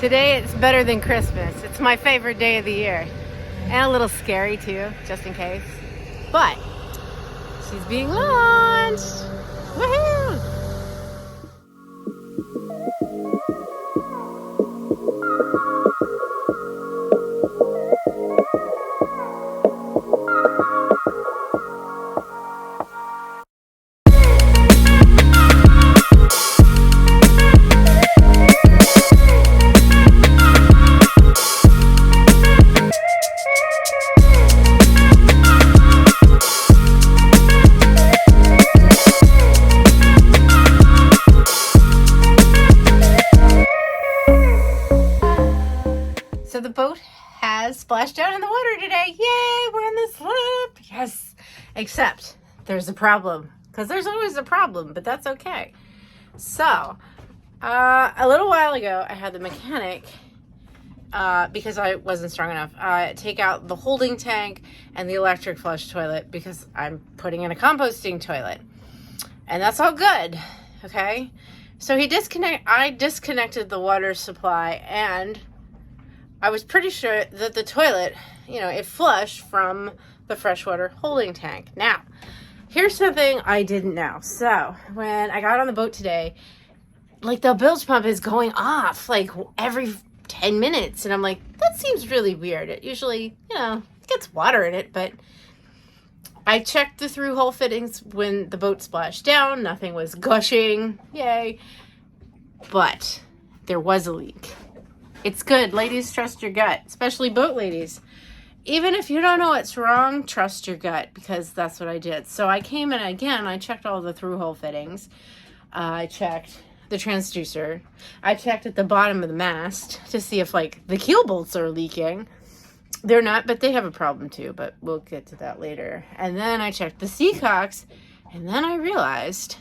Today it's better than Christmas. It's my favorite day of the year. And a little scary too, just in case. But she's being launched. Woohoo! So the boat has splashed down in the water today. Yay, we're in the slip. Yes, except there's a problem, because there's always a problem, but that's okay. So a little while ago, I had the mechanic, because I wasn't strong enough, take out the holding tank and the electric flush toilet because I'm putting in a composting toilet. And that's all good, okay? So I disconnected the water supply, and I was pretty sure that the toilet, it flushed from the freshwater holding tank. Now, here's something I didn't know. So, when I got on the boat today, the bilge pump is going off, every 10 minutes. And I'm like, that seems really weird. It usually, gets water in it, but I checked the through hole fittings when the boat splashed down. Nothing was gushing. Yay. But there was a leak. It's good. Ladies, trust your gut, especially boat ladies. Even if you don't know what's wrong, trust your gut, because that's what I did. So I came in again, I checked all the through hole fittings. I checked the transducer. I checked at the bottom of the mast to see if the keel bolts are leaking. They're not, but they have a problem too, but we'll get to that later. And then I checked the seacocks, and then I realized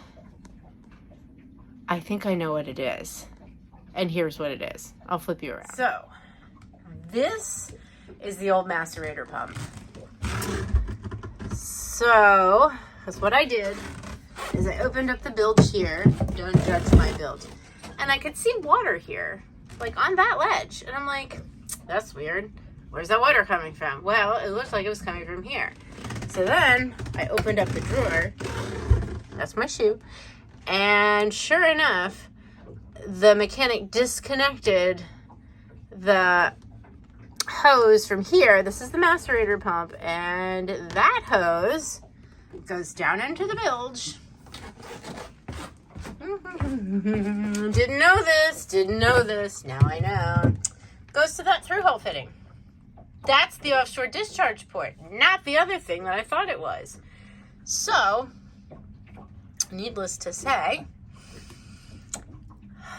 I think I know what it is. And here's what it is. I'll flip you around. So, this is the old macerator pump. So, that's what I did, is I opened up the bilge here. Don't judge my bilge. And I could see water here, on that ledge. And I'm like, that's weird. Where's that water coming from? Well, it looks like it was coming from here. So then, I opened up the drawer. That's my shoe. And sure enough, the mechanic disconnected the hose from here. This is the macerator pump, and that hose goes down into the bilge. Didn't know this. Now I know. Goes to that through hole fitting. That's the offshore discharge port, not the other thing that I thought it was. So, needless to say,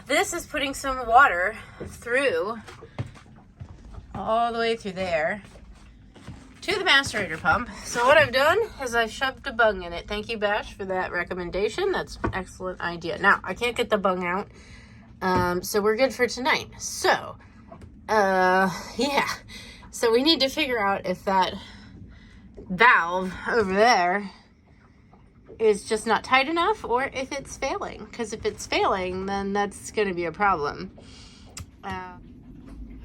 this is putting some water through, all the way through there, to the macerator pump. So what I've done is I've shoved a bung in it. Thank you, Bash, for that recommendation. That's an excellent idea. Now, I can't get the bung out, so we're good for tonight. So, yeah. So we need to figure out if that valve over there is just not tight enough, or if it's failing. Because if it's failing, then that's going to be a problem.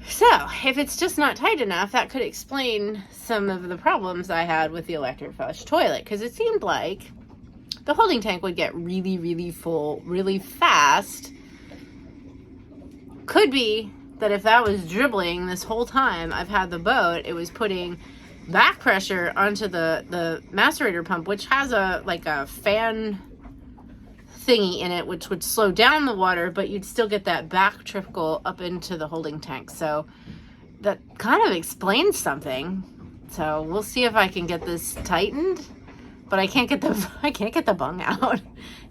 So, if it's just not tight enough, that could explain some of the problems I had with the electric flush toilet. Because it seemed like the holding tank would get really, really full really fast. Could be that if that was dribbling this whole time I've had the boat, it was putting back pressure onto the macerator pump, which has a fan thingy in it, which would slow down the water, but you'd still get that back trickle up into the holding tank. So that kind of explains something. So we'll see if I can get this tightened, but I can't get the bung out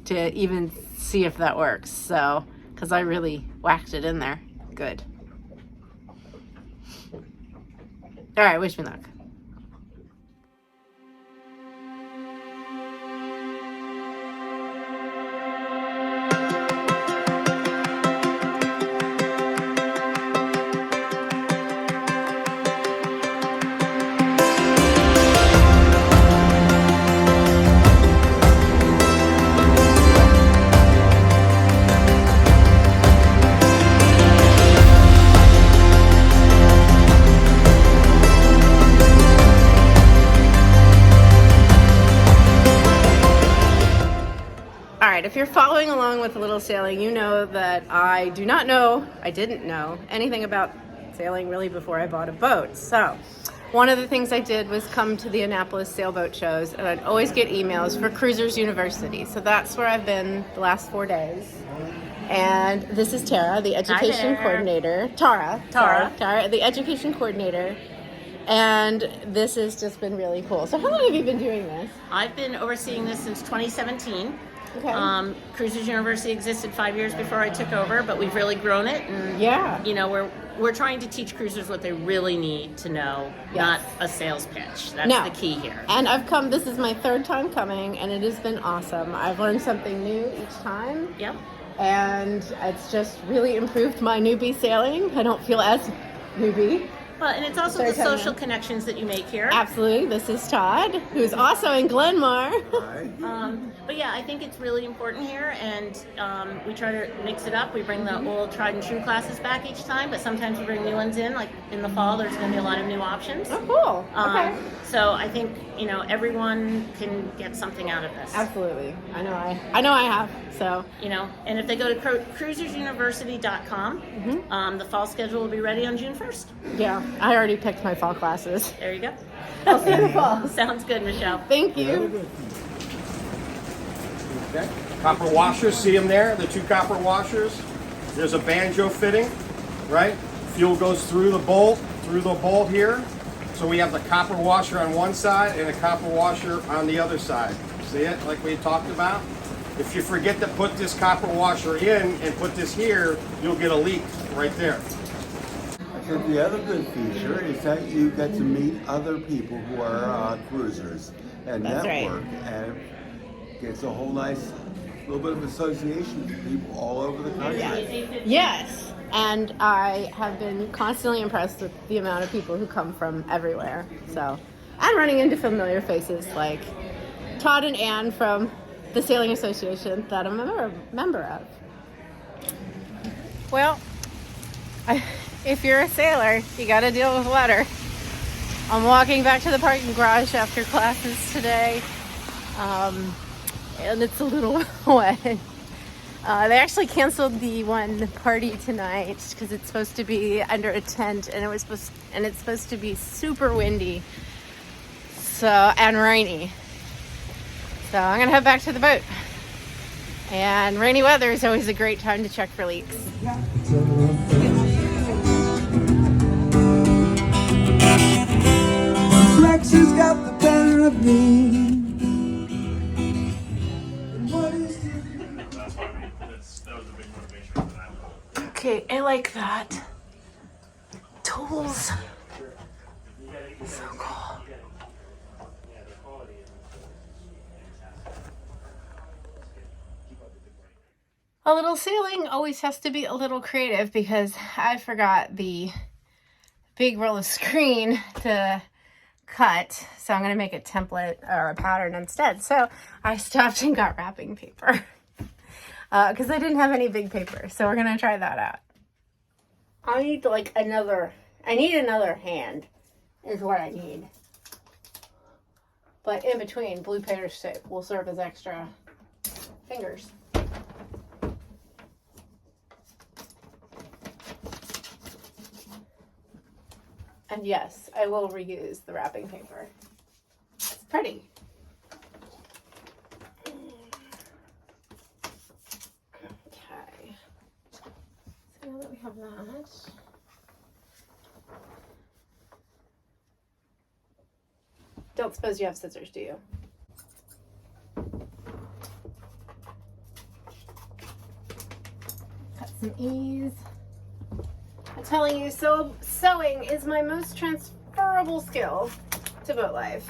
to even see if that works. So, because I really whacked it in there. Good. All right, wish me luck. if you're following along with a little sailing, you know that I didn't know anything about sailing really before I bought a boat. So one of the things I did was come to the Annapolis sailboat shows, and I'd always get emails for Cruisers University. So that's where I've been the last 4 days. And this is Tara, the education coordinator. Tara, the education coordinator. And this has just been really cool. So how long have you been doing this? I've been overseeing this since 2017. Okay. Cruisers University existed 5 years before I took over, but we've really grown it. And, you know, we're trying to teach cruisers what they really need to know, not a sales pitch. That's the key here. And I've come, this is my 3rd time coming, and it has been awesome. I've learned something new each time. Yep. And it's just really improved my newbie sailing. I don't feel as newbie. Well, and it's also the social connections that you make here. Absolutely. This is Todd, who's also in Glenmar. But yeah, I think it's really important here, and we try to mix it up. We bring the old tried and true classes back each time, but sometimes we bring new ones in. Like in the fall, there's going to be a lot of new options. Oh, cool. Okay. So I think, you know, everyone can get something out of this. Absolutely. I know I have. So, you know, and if they go to cruisersuniversity.com, the fall schedule will be ready on June 1st. Yeah, I already picked my fall classes. There you go. I'll see you in the fall. Sounds good, Michelle. Thank you. Okay. Copper washers, see them there? The 2 copper washers. There's a banjo fitting, right? Fuel goes through the bolt here. So we have the copper washer on one side and a copper washer on the other side. See it, like we talked about? If you forget to put this copper washer in and put this here, you'll get a leak right there. So the other good feature is that you get to meet other people who are cruisers and network, and gets a whole nice little bit of association with people all over the country. Yes. And I have been constantly impressed with the amount of people who come from everywhere. So, and running into familiar faces like Todd and Ann from the Sailing Association that I'm a member of. Well, if you're a sailor, you got to deal with water. I'm walking back to the parking garage after classes today, and it's a little wet. They actually canceled the one party tonight because it's supposed to be under a tent, and it's supposed to be super windy, and rainy. So I'm gonna head back to the boat. And rainy weather is always a great time to check for leaks. Flex has got the better of me. Okay, I like that. Tools. So cool. A little sailing always has to be a little creative because I forgot the big roll of screen to cut. So I'm going to make a template or a pattern instead. So I stopped and got wrapping paper because I didn't have any big paper. So we're going to try that out. I need another hand is what I need. But in between, blue paper tape will serve as extra fingers. And yes, I will reuse the wrapping paper. It's pretty. Okay. So now that we have that, don't suppose you have scissors, do you? Cut some ease. I'm telling you, sewing is my most transferable skill to boat life.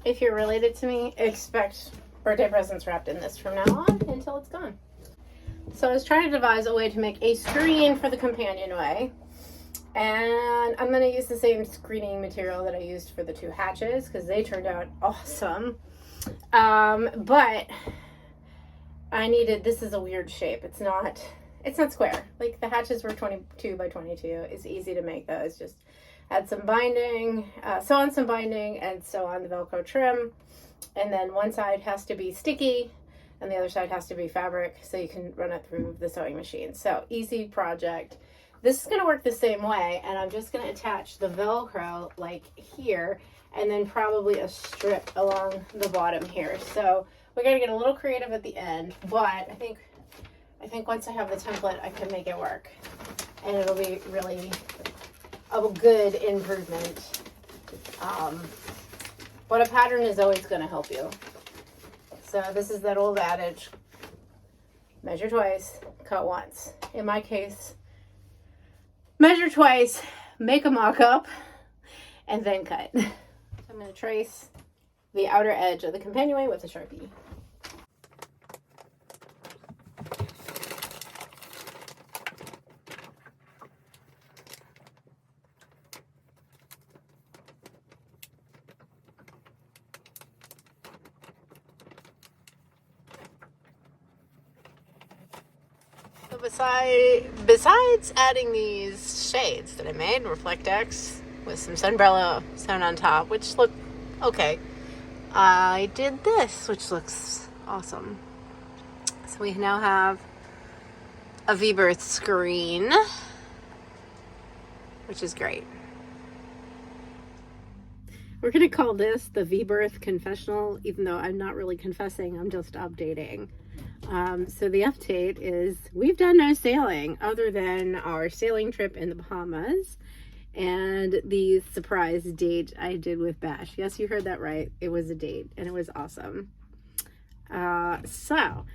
If you're related to me, expect birthday presents wrapped in this from now on until it's gone. So I was trying to devise a way to make a screen for the companionway. And I'm going to use the same screening material that I used for the 2 hatches because they turned out awesome. But I needed, this is a weird shape. It's not square. Like the hatches were 22 by 22. It's easy to make those. Just add some binding, sew on some binding, and sew on the Velcro trim. And then one side has to be sticky, and the other side has to be fabric so you can run it through the sewing machine. So easy project. This is going to work the same way, and I'm just going to attach the Velcro like here, and then probably a strip along the bottom here. So we're going to get a little creative at the end, but I think once I have the template, I can make it work, and it'll be really a good improvement. But a pattern is always going to help you. So this is that old adage, measure twice, cut once. In my case, measure twice, make a mock-up, and then cut. I'm going to trace the outer edge of the companionway with a Sharpie. So besides adding these shades that I made, Reflectex, with some Sunbrella sewn on top, which look okay, I did this, which looks awesome. So we now have a V-birth screen, which is great. We're going to call this the V-birth confessional, even though I'm not really confessing, I'm just updating. So the update is we've done no sailing other than our sailing trip in the Bahamas and the surprise date I did with Bash. Yes, you heard that right. It was a date and it was awesome. So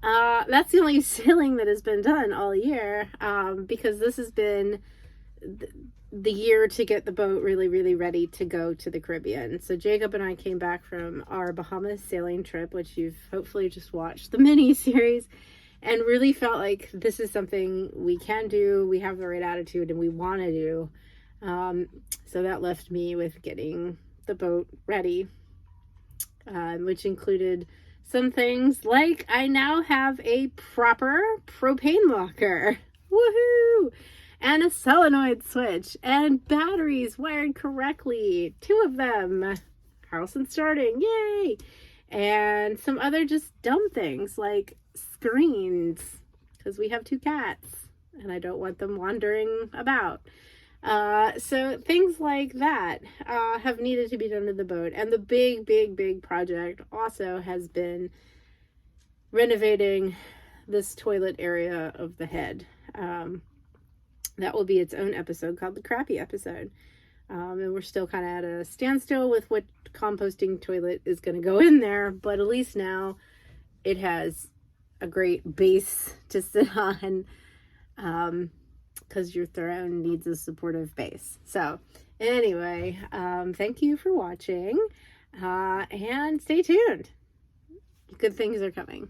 that's the only sailing that has been done all year, because this has been the year to get the boat really, really ready to go to the Caribbean. So Jacob and I came back from our Bahamas sailing trip, which you've hopefully just watched the mini series, and really felt like this is something we can do, we have the right attitude, and we want to do. So that left me with getting the boat ready, which included some things like I now have a proper propane locker. Woohoo! And a solenoid switch, and batteries wired correctly, 2 of them, house and starting, yay! And some other just dumb things like screens, because we have 2 cats, and I don't want them wandering about. So things like that have needed to be done to the boat. And the big project also has been renovating this toilet area of the head. That will be its own episode called the crappy episode. And we're still kind of at a standstill with what composting toilet is going to go in there, but at least now it has a great base to sit on, because your throne needs a supportive base. So anyway, thank you for watching, and stay tuned. Good things are coming.